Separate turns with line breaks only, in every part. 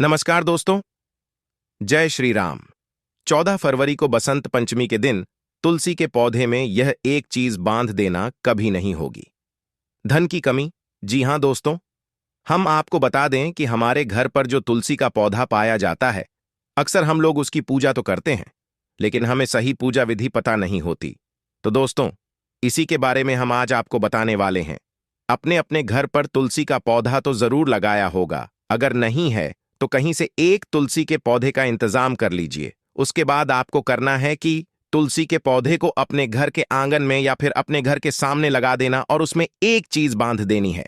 नमस्कार दोस्तों। जय श्री राम। 14 फरवरी को बसंत पंचमी के दिन तुलसी के पौधे में यह एक चीज बांध देना कभी नहीं होगी। धन की कमी। जी हां दोस्तों, हम आपको बता दें कि हमारे घर पर जो तुलसी का पौधा पाया जाता है, अक्सर हम लोग उसकी पूजा तो करते हैं, लेकिन हमें सही पूजा विधि पता नहीं होती। तो दोस्तों, इसी के बारे में हम आज आपको बताने वाले हैं। अपने अपने घर पर तुलसी का पौधा तो जरूर लगाया होगा, अगर नहीं है तो कहीं से एक तुलसी के पौधे का इंतजाम कर लीजिए। उसके बाद आपको करना है कि तुलसी के पौधे को अपने घर के आंगन में या फिर अपने घर के सामने लगा देना और उसमें एक चीज बांध देनी है।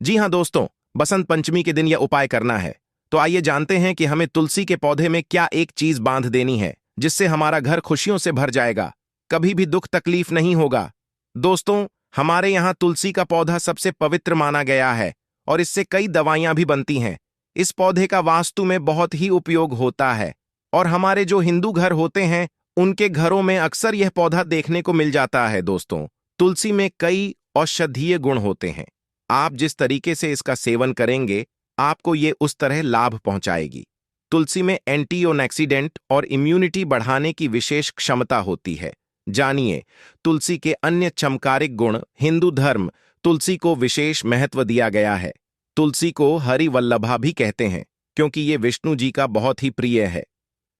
जी हां दोस्तों, बसंत पंचमी के दिन यह उपाय करना है। तो आइए जानते हैं कि हमें तुलसी के पौधे में क्या एक चीज बांध देनी है, जिससे हमारा घर खुशियों से भर जाएगा, कभी भी दुख तकलीफ नहीं होगा। दोस्तों, हमारे यहां तुलसी का पौधा सबसे पवित्र माना गया है और इससे कई दवाइयां भी बनती हैं। इस पौधे का वास्तु में बहुत ही उपयोग होता है और हमारे जो हिंदू घर होते हैं उनके घरों में अक्सर यह पौधा देखने को मिल जाता है। दोस्तों, तुलसी में कई औषधीय गुण होते हैं। आप जिस तरीके से इसका सेवन करेंगे, आपको ये उस तरह लाभ पहुंचाएगी। तुलसी में एंटीऑक्सीडेंट और इम्यूनिटी बढ़ाने की विशेष क्षमता होती है। जानिए तुलसी के अन्य चमत्कारिक गुण। हिंदू धर्म तुलसी को विशेष महत्व दिया गया है। तुलसी को हरि वल्लभा भी कहते हैं क्योंकि ये विष्णु जी का बहुत ही प्रिय है।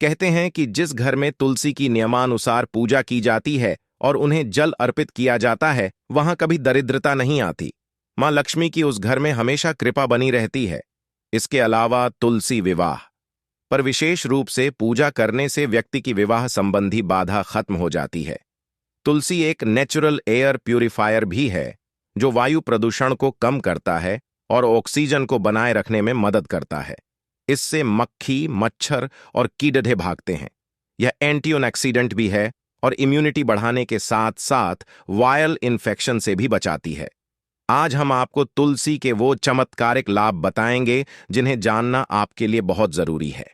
कहते हैं कि जिस घर में तुलसी की नियमानुसार पूजा की जाती है और उन्हें जल अर्पित किया जाता है, वहां कभी दरिद्रता नहीं आती। मां लक्ष्मी की उस घर में हमेशा कृपा बनी रहती है। इसके अलावा तुलसी विवाह पर विशेष रूप से पूजा करने से व्यक्ति की विवाह संबंधी बाधा खत्म हो जाती है। तुलसी एक नेचुरल एयर प्यूरिफायर भी है जो वायु प्रदूषण को कम करता है और ऑक्सीजन को बनाए रखने में मदद करता है। इससे मक्खी, मच्छर और कीड़े भागते हैं। यह एंटीऑक्सीडेंट भी है और इम्यूनिटी बढ़ाने के साथ साथ वायरल इन्फेक्शन से भी बचाती है। आज हम आपको तुलसी के वो चमत्कारिक लाभ बताएंगे जिन्हें जानना आपके लिए बहुत जरूरी है।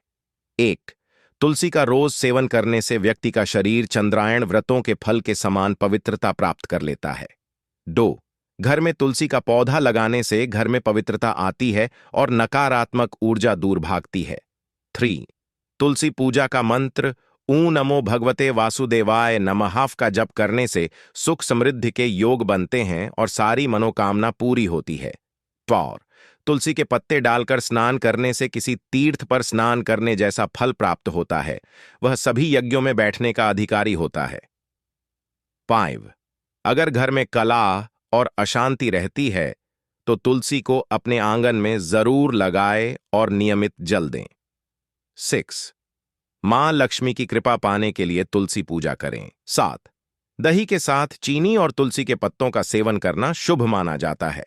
1. तुलसी का रोज सेवन करने से व्यक्ति का शरीर चंद्रायण व्रतों के फल के समान पवित्रता प्राप्त कर लेता है। 2. घर में तुलसी का पौधा लगाने से घर में पवित्रता आती है और नकारात्मक ऊर्जा दूर भागती है। 3. तुलसी पूजा का मंत्र ऊ नमो भगवते वासुदेवाय नमः का जप करने से सुख समृद्धि के योग बनते हैं और सारी मनोकामना पूरी होती है। 4. तुलसी के पत्ते डालकर स्नान करने से किसी तीर्थ पर स्नान करने जैसा फल प्राप्त होता है। वह सभी यज्ञों में बैठने का अधिकारी होता है। 5. अगर घर में कलह और अशांति रहती है तो तुलसी को अपने आंगन में जरूर लगाए और नियमित जल दें। 6. मां लक्ष्मी की कृपा पाने के लिए तुलसी पूजा करें। 7. दही के साथ चीनी और तुलसी के पत्तों का सेवन करना शुभ माना जाता है।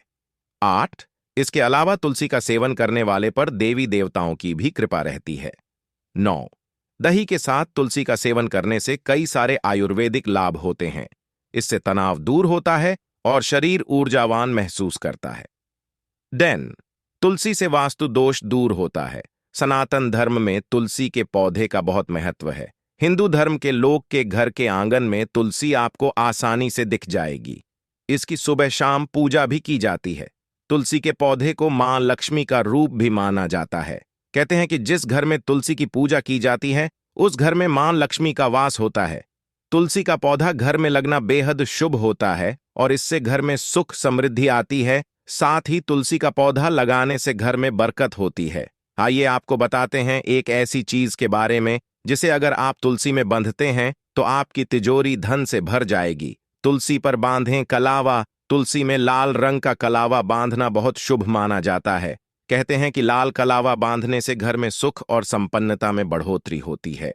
8. इसके अलावा तुलसी का सेवन करने वाले पर देवी देवताओं की भी कृपा रहती है। 9. दही के साथ तुलसी का सेवन करने से कई सारे आयुर्वेदिक लाभ होते हैं। इससे तनाव दूर होता है और शरीर ऊर्जावान महसूस करता है। 10. तुलसी से वास्तु दोष दूर होता है। सनातन धर्म में तुलसी के पौधे का बहुत महत्व है। हिंदू धर्म के लोग के घर के आंगन में तुलसी आपको आसानी से दिख जाएगी। इसकी सुबह शाम पूजा भी की जाती है। तुलसी के पौधे को मां लक्ष्मी का रूप भी माना जाता है। कहते हैं कि जिस घर में तुलसी की पूजा की जाती है उस घर में मां लक्ष्मी का वास होता है। तुलसी का पौधा घर में लगना बेहद शुभ होता है और इससे घर में सुख समृद्धि आती है। साथ ही तुलसी का पौधा लगाने से घर में बरकत होती है। आइए आपको बताते हैं एक ऐसी चीज के बारे में जिसे अगर आप तुलसी में बंधते हैं तो आपकी तिजोरी धन से भर जाएगी। तुलसी पर बांधें कलावा। तुलसी में लाल रंग का कलावा बांधना बहुत शुभ माना जाता है। कहते हैं कि लाल कलावा बांधने से घर में सुख और संपन्नता में बढ़ोतरी होती है।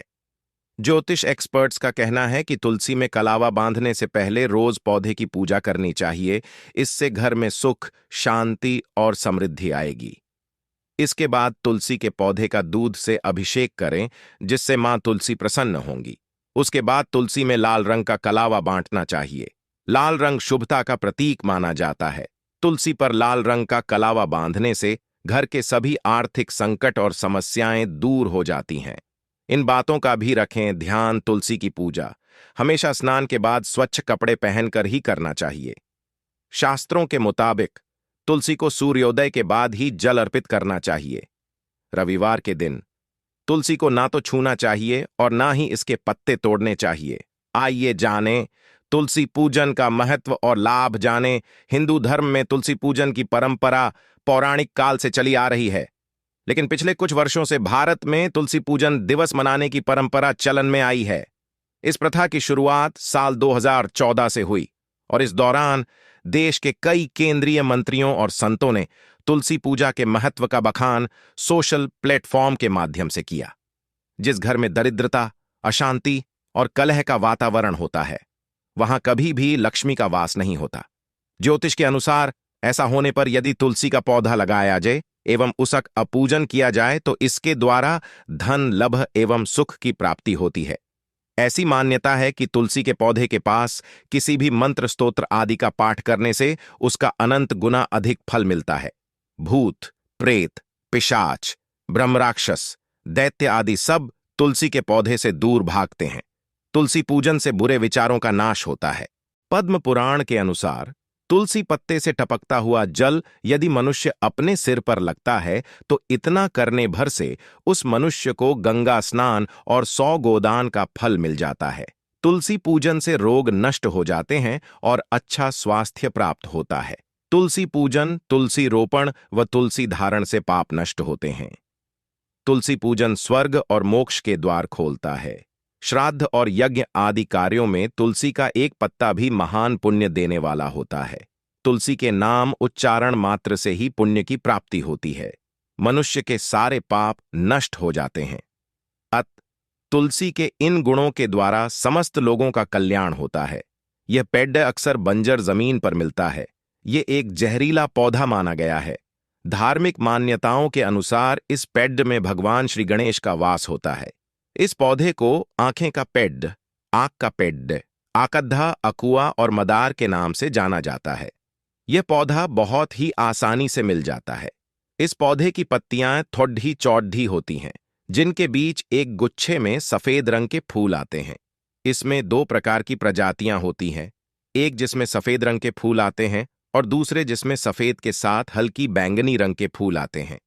ज्योतिष एक्सपर्ट्स का कहना है कि तुलसी में कलावा बांधने से पहले रोज पौधे की पूजा करनी चाहिए। इससे घर में सुख, शांति और समृद्धि आएगी। इसके बाद तुलसी के पौधे का दूध से अभिषेक करें, जिससे मां तुलसी प्रसन्न होंगी। उसके बाद तुलसी में लाल रंग का कलावा बांटना चाहिए। लाल रंग शुभता का प्रतीक माना जाता है। तुलसी पर लाल रंग का कलावा बांधने से घर के सभी आर्थिक संकट और समस्याएं दूर हो जाती हैं। इन बातों का भी रखें ध्यान। तुलसी की पूजा हमेशा स्नान के बाद स्वच्छ कपड़े पहनकर ही करना चाहिए। शास्त्रों के मुताबिक तुलसी को सूर्योदय के बाद ही जल अर्पित करना चाहिए। रविवार के दिन तुलसी को ना तो छूना चाहिए और ना ही इसके पत्ते तोड़ने चाहिए। आइए जाने तुलसी पूजन का महत्व और लाभ जाने। हिंदू धर्म में तुलसी पूजन की परंपरा पौराणिक काल से चली आ रही है, लेकिन पिछले कुछ वर्षों से भारत में तुलसी पूजन दिवस मनाने की परंपरा चलन में आई है। इस प्रथा की शुरुआत साल 2014 से हुई और इस दौरान देश के कई केंद्रीय मंत्रियों और संतों ने तुलसी पूजा के महत्व का बखान सोशल प्लेटफॉर्म के माध्यम से किया। जिस घर में दरिद्रता, अशांति और कलह का वातावरण होता है, वहां कभी भी लक्ष्मी का वास नहीं होता। ज्योतिष के अनुसार ऐसा होने पर यदि तुलसी का पौधा लगाया जाए एवं उसका अपूजन किया जाए तो इसके द्वारा धन, लाभ एवं सुख की प्राप्ति होती है। ऐसी मान्यता है कि तुलसी के पौधे के पास किसी भी मंत्र, स्तोत्र आदि का पाठ करने से उसका अनंत गुना अधिक फल मिलता है। भूत, प्रेत, पिशाच, ब्रह्मराक्षस, दैत्य आदि सब तुलसी के पौधे से दूर भागते हैं। तुलसी पूजन से बुरे विचारों का नाश होता है। पद्म पुराण के अनुसार तुलसी पत्ते से टपकता हुआ जल यदि मनुष्य अपने सिर पर लगता है तो इतना करने भर से उस मनुष्य को गंगा स्नान और 100 गोदान का फल मिल जाता है। तुलसी पूजन से रोग नष्ट हो जाते हैं और अच्छा स्वास्थ्य प्राप्त होता है। तुलसी पूजन, तुलसी रोपण व तुलसी धारण से पाप नष्ट होते हैं। तुलसी पूजन स्वर्ग और मोक्ष के द्वार खोलता है। श्राद्ध और यज्ञ आदि कार्यों में तुलसी का एक पत्ता भी महान पुण्य देने वाला होता है। तुलसी के नाम उच्चारण मात्र से ही पुण्य की प्राप्ति होती है। मनुष्य के सारे पाप नष्ट हो जाते हैं। तुलसी के इन गुणों के द्वारा समस्त लोगों का कल्याण होता है। यह पेड़ अक्सर बंजर जमीन पर मिलता है। यह एक जहरीला पौधा माना गया है। धार्मिक मान्यताओं के अनुसार इस पेड़ में भगवान श्री गणेश का वास होता है। इस पौधे को आंखें का पेड़, आंख का पेड़, आकद्धा, अकुआ और मदार के नाम से जाना जाता है। यह पौधा बहुत ही आसानी से मिल जाता है। इस पौधे की पत्तियां थोड़ी चौड़ी होती हैं, जिनके बीच एक गुच्छे में सफेद रंग के फूल आते हैं। इसमें 2 प्रकार की प्रजातियां होती हैं, एक जिसमें सफेद रंग के फूल आते हैं और दूसरे जिसमें सफेद के साथ हल्की बैंगनी रंग के फूल आते हैं।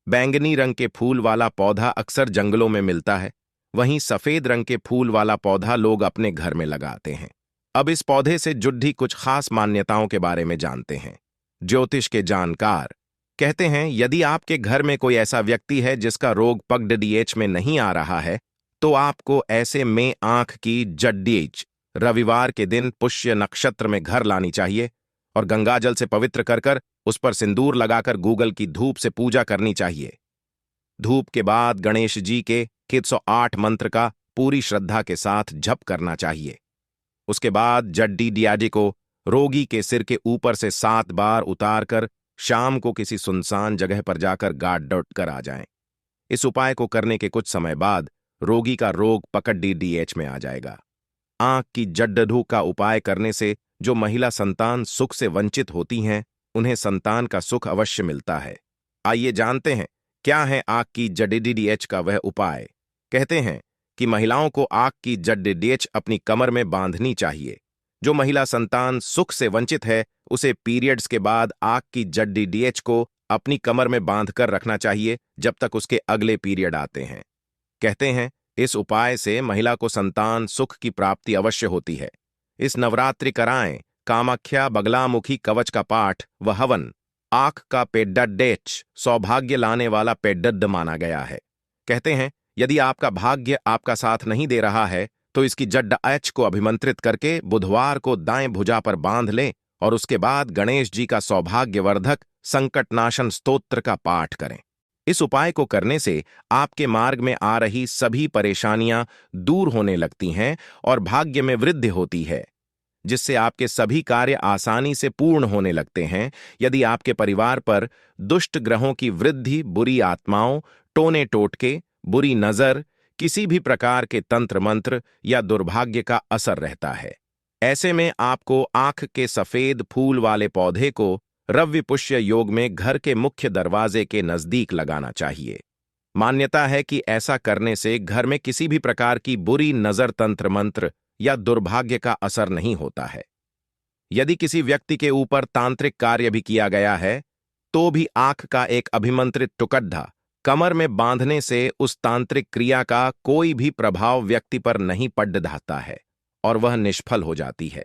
बैंगनी रंग के फूल वाला पौधा अक्सर जंगलों में मिलता है, वहीं सफेद रंग के फूल वाला पौधा लोग अपने घर में लगाते हैं। अब इस पौधे से जुड़ी कुछ खास मान्यताओं के बारे में जानते हैं। ज्योतिष के जानकार कहते हैं यदि आपके घर में कोई ऐसा व्यक्ति है जिसका रोग पगडीएच में नहीं आ रहा है तो आपको ऐसे में आंख की जड्डीच रविवार के दिन पुष्य नक्षत्र में घर लानी चाहिए और गंगाजल से पवित्र कर उस पर सिंदूर लगाकर गूगल की धूप से पूजा करनी चाहिए। धूप के बाद गणेश जी के 108 मंत्र का पूरी श्रद्धा के साथ जप करना चाहिए। उसके बाद जड्डी डियाडी को रोगी के सिर के ऊपर से 7 बार उतारकर शाम को किसी सुनसान जगह पर जाकर गाड़ डट कर आ जाएं। इस उपाय को करने के कुछ समय बाद रोगी का रोग पकड़ में आ जाएगा। आंख की जड्डू का उपाय करने से जो महिला संतान सुख से वंचित होती हैं, उन्हें संतान का सुख अवश्य मिलता है। आइए जानते हैं क्या है आंख की जड्डीएच का वह उपाय। कहते हैं कि महिलाओं को आंख की जड्डीएच अपनी कमर में बांधनी चाहिए। जो महिला संतान सुख से वंचित है उसे पीरियड्स के बाद आंख की जड्डीएच को अपनी कमर में बांधकर रखना चाहिए जब तक उसके अगले पीरियड आते हैं। कहते हैं इस उपाय से महिला को संतान सुख की प्राप्ति अवश्य होती है। इस नवरात्रि कराएं कामाख्या बगलामुखी कवच का पाठ व हवन। आंख का पेड्डेच सौभाग्य लाने वाला पेड्ड माना गया है। कहते हैं यदि आपका भाग्य आपका साथ नहीं दे रहा है तो इसकी जड्ड को अभिमंत्रित करके बुधवार को दाएं भुजा पर बांध लें और उसके बाद गणेश जी का सौभाग्यवर्धक संकटनाशन स्तोत्र का पाठ करें। इस उपाय को करने से आपके मार्ग में आ रही सभी परेशानियां दूर होने लगती हैं और भाग्य में वृद्धि होती है, जिससे आपके सभी कार्य आसानी से पूर्ण होने लगते हैं। यदि आपके परिवार पर दुष्ट ग्रहों की वृद्धि, बुरी आत्माओं, टोने टोटके, बुरी नजर, किसी भी प्रकार के तंत्र मंत्र या दुर्भाग्य का असर रहता है, ऐसे में आपको आंख के सफेद फूल वाले पौधे को रवि पुष्य योग में घर के मुख्य दरवाजे के नजदीक लगाना चाहिए। मान्यता है कि ऐसा करने से घर में किसी भी प्रकार की बुरी नजर, तंत्र मंत्र या दुर्भाग्य का असर नहीं होता है। यदि किसी व्यक्ति के ऊपर तांत्रिक कार्य भी किया गया है तो भी आंख का एक अभिमंत्रित टुकड्ढा कमर में बांधने से उस तांत्रिक क्रिया का कोई भी प्रभाव व्यक्ति पर नहीं पड़ ढाता है और वह निष्फल हो जाती है।